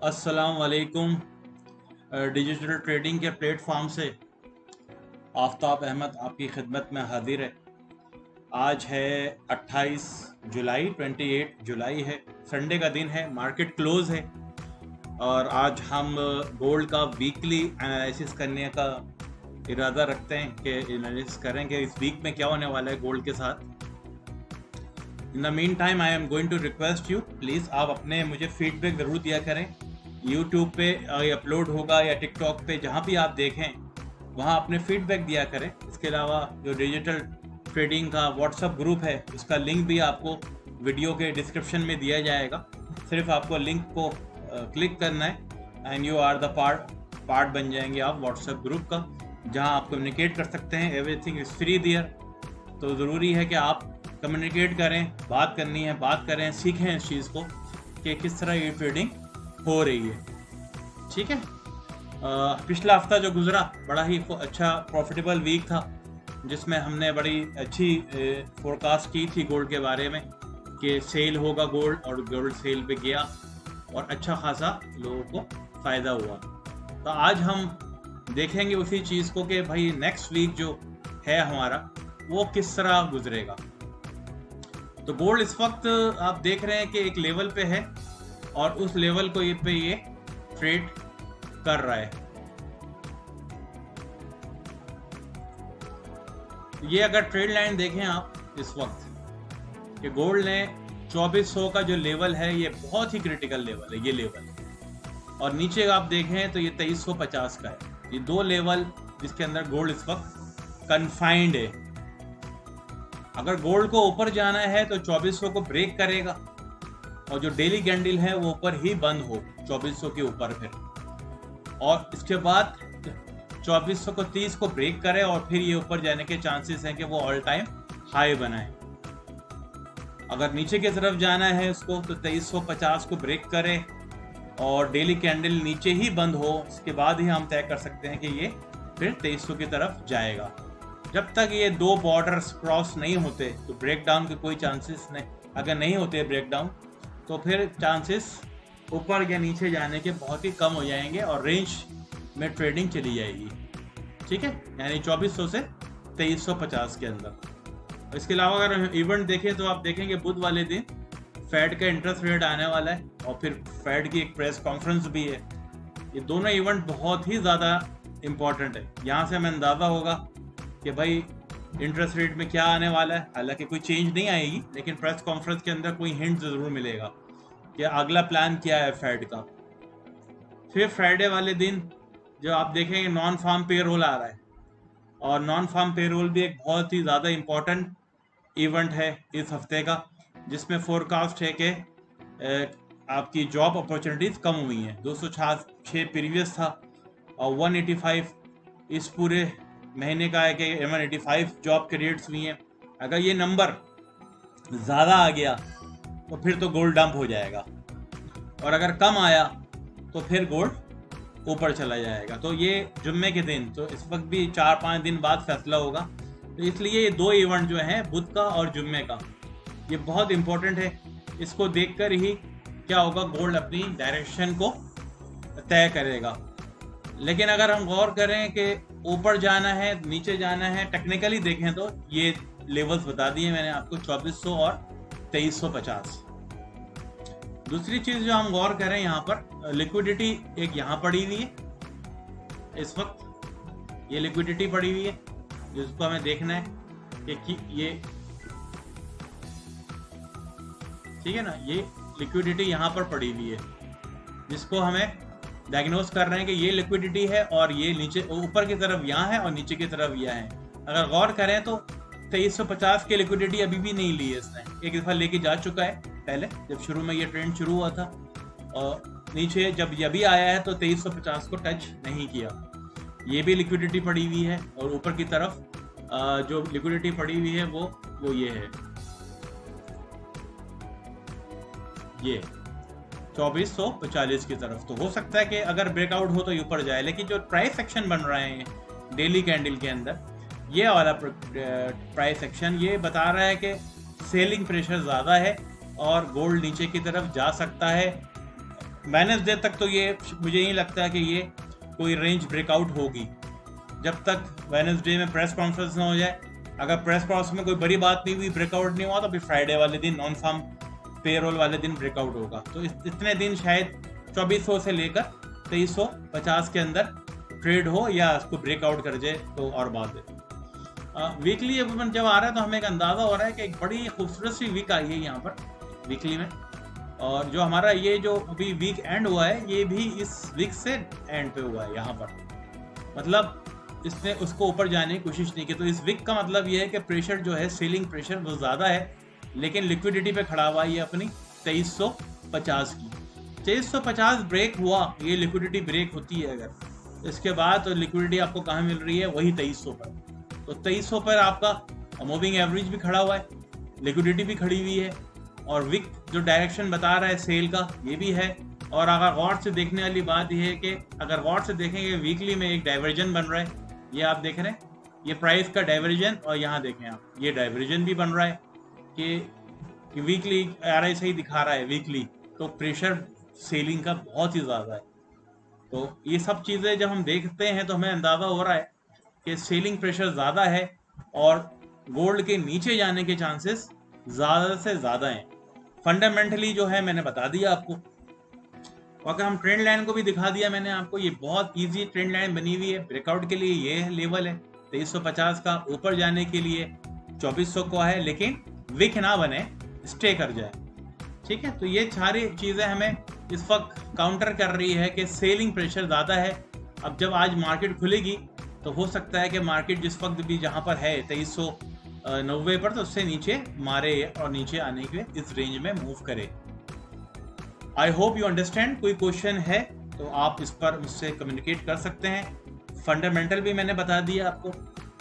अस्सलाम वालेकुम। Digital trading के प्लेटफॉर्म से आफ्ताब अहमद आपकी खिदमत में हाजिर है। आज है 28 जुलाई, 28 जुलाई है, संडे का दिन है, मार्केट क्लोज है और आज हम गोल्ड का वीकली एनालिसिस करने का इरादा रखते हैं कि एनालिसिस करें कि इस वीक में क्या होने वाला है गोल्ड के साथ। In the mean time I am going to request you, please आप अपने मुझे फीडबैक ज़रूर दिया करें। यूट्यूब पे अपलोड होगा या टिकटॉक पे, जहाँ भी आप देखें वहाँ अपने फीडबैक दिया करें। इसके अलावा जो डिजिटल ट्रेडिंग का व्हाट्सएप ग्रुप है उसका लिंक भी आपको वीडियो के डिस्क्रिप्शन में दिया जाएगा। सिर्फ आपको लिंक को क्लिक करना है and you are the part बन जाएंगे आप व्हाट्सएप ग्रुप का, जहाँ आप कम्युनिकेट कर सकते हैं। Everything is free there. तो ज़रूरी है कि आप कम्युनिकेट करें, बात करनी है बात करें, सीखें इस चीज़ को कि किस तरह ये ट्रेडिंग हो रही है। ठीक है। पिछला हफ्ता जो गुजरा बड़ा ही अच्छा प्रॉफिटेबल वीक था, जिसमें हमने बड़ी अच्छी फोरकास्ट की थी गोल्ड के बारे में कि सेल होगा गोल्ड, और गोल्ड सेल पे गया और अच्छा खासा लोगों को फ़ायदा हुआ। तो आज हम देखेंगे उसी चीज़ को कि भाई नेक्स्ट वीक जो है हमारा वो किस तरह गुजरेगा। तो गोल्ड इस वक्त आप देख रहे हैं कि एक लेवल पे है और उस लेवल को ये ट्रेड कर रहा है। ये अगर ट्रेड लाइन देखें आप इस वक्त कि गोल्ड ने 2400 का जो लेवल है ये बहुत ही क्रिटिकल लेवल है, ये लेवल, और नीचे आप देखें तो ये 2350 का है। ये दो लेवल जिसके अंदर गोल्ड इस वक्त कन्फाइंड है। अगर गोल्ड को ऊपर जाना है तो 2400 को ब्रेक करेगा और जो डेली कैंडल है वो ऊपर ही बंद हो 2400 के ऊपर, फिर और इसके बाद 2400 को 30 को ब्रेक करे और फिर ये ऊपर जाने के चांसेस हैं कि वो ऑल टाइम हाई बनाए। अगर नीचे की तरफ जाना है उसको तो 2350 को ब्रेक करे और डेली कैंडल नीचे ही बंद हो, इसके बाद ही हम तय कर सकते हैं कि ये फिर 2300 की तरफ जाएगा। जब तक ये दो बॉर्डर्स क्रॉस नहीं होते तो ब्रेकडाउन के कोई चांसेस नहीं। अगर नहीं होते ब्रेकडाउन तो फिर चांसेस ऊपर या नीचे जाने के बहुत ही कम हो जाएंगे और रेंज में ट्रेडिंग चली जाएगी। ठीक है, यानी 2400 से 2350 के अंदर। इसके अलावा अगर इवेंट देखें तो आप देखेंगे बुध वाले दिन फेड का इंटरेस्ट रेट आने वाला है और फिर फेड की एक प्रेस कॉन्फ्रेंस भी है। ये दोनों इवेंट बहुत ही ज़्यादा इम्पॉर्टेंट है। यहाँ से हमें अंदाज़ा होगा कि भाई इंटरेस्ट रेट में क्या आने वाला है। हालांकि कोई चेंज नहीं आएगी, लेकिन प्रेस कॉन्फ्रेंस के अंदर कोई हिंट ज़रूर मिलेगा कि अगला प्लान क्या है फेड का। फिर फ्राइडे वाले दिन जो आप देखेंगे नॉन फार्म पेरोल आ रहा है, और नॉन फार्म पेरोल भी एक बहुत ही ज़्यादा इम्पोर्टेंट इवेंट है इस हफ्ते का, जिसमें फोरकास्ट है कि आपकी जॉब अपॉर्चुनिटीज़ कम हुई हैं। 206 प्रीवियस था और 185 इस पूरे महीने का है कि 185 जॉब क्रिएट्स हुई हैं। अगर ये नंबर ज़्यादा आ गया तो फिर तो गोल्ड डंप हो जाएगा, और अगर कम आया तो फिर गोल्ड ऊपर चला जाएगा। तो ये जुम्मे के दिन, तो इस वक्त भी 4-5 दिन बाद फैसला होगा। तो इसलिए ये दो इवेंट जो हैं बुध का और जुम्मे का, ये बहुत इम्पोर्टेंट है। इसको देखकर ही क्या होगा, गोल्ड अपनी डायरेक्शन को तय करेगा। लेकिन अगर हम गौर करें कि ऊपर जाना है नीचे जाना है, टेक्निकली देखें तो ये लेवल्स बता दिए मैंने आपको, 2400 और 2350। दूसरी चीज़ जो हम गौर करें, यहाँ पर लिक्विडिटी एक यहाँ पड़ी हुई है इस वक्त, ये लिक्विडिटी पड़ी हुई है जिसको हमें देखना है कि ये ठीक है ना, ये लिक्विडिटी यहाँ पर पड़ी हुई है जिसको हमें डायग्नोस कर रहे हैं कि ये लिक्विडिटी है और ये नीचे ऊपर की तरफ यहाँ है और नीचे की तरफ यहाँ है। अगर गौर करें तो 2350 की लिक्विडिटी अभी भी नहीं ली है इसने, एक दफ़ा लेके जा चुका है पहले जब शुरू में ये ट्रेंड शुरू हुआ था, और नीचे जब ये भी आया है तो 2350 को टच नहीं किया। ये भी लिक्विडिटी पड़ी हुई है और ऊपर की तरफ जो लिक्विडिटी पड़ी हुई है वो ये है, ये 2440 की तरफ। तो हो सकता है कि अगर ब्रेकआउट हो तो ऊपर जाए, लेकिन जो प्राइस एक्शन बन रहे हैं डेली कैंडल के अंदर, ये वाला प्राइस एक्शन ये बता रहा है कि सेलिंग प्रेशर ज़्यादा है और गोल्ड नीचे की तरफ जा सकता है वेडनेसडे तक तो ये मुझे नहीं लगता है कि ये कोई रेंज ब्रेकआउट होगी, जब तक वेडनेसडे में प्रेस कॉन्फ्रेंस ना हो जाए। अगर प्रेस कॉन्फ्रेंस में कोई बड़ी बात नहीं हुई, ब्रेकआउट नहीं हुआ, तो फिर फ्राइडे वाले दिन नॉन फार्म पेरोल वाले दिन ब्रेकआउट होगा। तो इतने दिन शायद 2400 से लेकर 2350 के अंदर ट्रेड हो या उसको ब्रेकआउट कर जाए तो और बात है। वीकली जब आ रहा है तो हमें एक अंदाज़ा हो रहा है कि एक बड़ी खूबसूरत सी वीक आई है यहाँ पर वीकली में। और जो हमारा ये जो अभी वीक एंड हुआ है, ये भी इस वीक से एंड पे हुआ है यहाँ पर, मतलब इसने उसको ऊपर जाने की कोशिश नहीं की। तो इस वीक का मतलब ये है कि प्रेशर जो है, सेलिंग प्रेशर वो ज़्यादा है, लेकिन लिक्विडिटी पे खड़ा हुआ है ये अपनी 2350 की। 2350 ब्रेक हुआ, ये लिक्विडिटी ब्रेक होती है अगर, इसके बाद तो लिक्विडिटी आपको कहाँ मिल रही है, वही 2300 पर। तो 2300 पर आपका मूविंग एवरेज भी खड़ा हुआ है, लिक्विडिटी भी खड़ी हुई है, और विक जो डायरेक्शन बता रहा है सेल का, ये भी है। और अगर गौर से देखने वाली बात यह है कि अगर गौर से देखेंगे वीकली में एक डाइवर्जन बन रहा है, ये आप देख रहे हैं, ये प्राइस का डाइवर्जन, और यहाँ देखें आप ये डाइवर्जन भी बन रहा है कि वीकली RSI दिखा रहा है वीकली, तो प्रेशर सेलिंग का बहुत ही ज़्यादा है। तो ये सब चीज़ें जब हम देखते हैं तो हमें अंदाज़ा हो रहा है कि सेलिंग प्रेशर ज़्यादा है और गोल्ड के नीचे जाने के चांसेस ज़्यादा से ज़्यादा हैं। फंडामेंटली जो है मैंने बता दिया आपको, और अगर हम ट्रेंड लाइन को भी दिखा दिया मैंने आपको, ये बहुत इजी ट्रेंड लाइन बनी हुई है। ब्रेकआउट के लिए ये लेवल है 2350 का, ऊपर जाने के लिए 2400 को है, लेकिन विक ना बने, स्टे कर जाए, ठीक है। तो ये सारी चीज़ें हमें इस वक्त काउंटर कर रही है कि सेलिंग प्रेशर ज़्यादा है। अब जब आज मार्केट खुलेगी तो हो सकता है कि मार्केट जिस वक्त भी जहाँ पर है 2390 पर, तो उससे नीचे मारे और नीचे आने के इस रेंज में मूव करे। आई होप यू अंडरस्टैंड। कोई क्वेश्चन है तो आप इस पर मुझसे कम्युनिकेट कर सकते हैं। फंडामेंटल भी मैंने बता दिया आपको,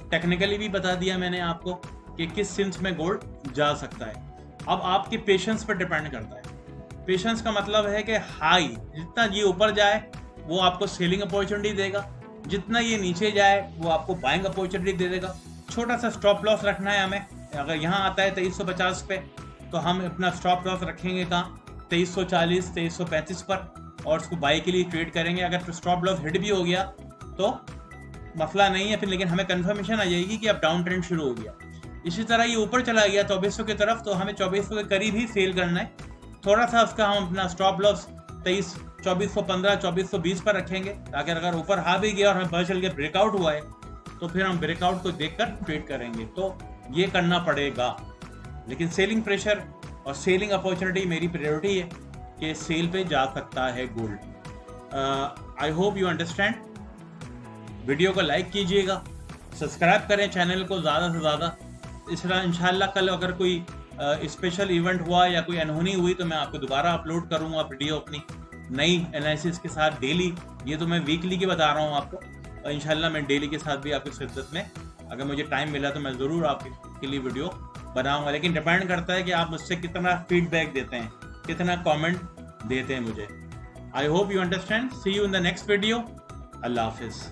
टेक्निकली भी बता दिया मैंने आपको कि किस सेंस में गोल्ड जा सकता है। अब आपके पेशेंस पर डिपेंड करता है। पेशेंस का मतलब है कि हाई जितना ये ऊपर जाए वो आपको सेलिंग अपॉर्चुनिटी देगा, जितना ये नीचे जाए वो आपको बाइंग अपॉर्चुनिटी दे देगा। छोटा सा स्टॉप लॉस रखना है हमें। अगर यहाँ आता है 2350 पे, तो हम अपना स्टॉप लॉस रखेंगे कहाँ, 2340 2335 पर, और उसको बाई के लिए ट्रेड करेंगे। अगर स्टॉप लॉस हिट भी हो गया तो मसला नहीं है फिर, लेकिन हमें कंफर्मेशन आ जाएगी कि अब डाउन ट्रेंड शुरू हो गया। इसी तरह ये ऊपर चला गया 2400 की तरफ, तो हमें 2400 के करीब ही सेल करना है। थोड़ा सा उसका हम अपना स्टॉप लॉस 2415 2420 पर रखेंगे, ताकि अगर ऊपर आ भी गया और हमें पता चल के ब्रेकआउट हुआ है तो फिर हम ब्रेकआउट को देखकर ट्रेड करेंगे। तो ये करना पड़ेगा, लेकिन सेलिंग प्रेशर और सेलिंग अपॉर्चुनिटी मेरी प्रायोरिटी है कि सेल पे जा सकता है gold. I hope you understand. Video को लाइक कीजिएगा, सब्सक्राइब करें चैनल को ज़्यादा से ज़्यादा। इस तरह इंशाल्लाह कल अगर कोई स्पेशल इवेंट हुआ या कोई अनहोनी हुई तो मैं आपको दोबारा अपलोड करूँगा वीडियो अपनी नई एनालिसिस के साथ डेली। ये तो मैं वीकली की बता रहा हूँ आपको, और इंशाल्लाह मैं डेली के साथ भी आपकी खिदमत में, अगर मुझे टाइम मिला तो मैं ज़रूर आपके लिए वीडियो बनाऊंगा। लेकिन डिपेंड करता है कि आप मुझसे कितना फीडबैक देते हैं, कितना कमेंट देते हैं मुझे। I hope you understand. See you in the next video. अल्लाह हाफिज़।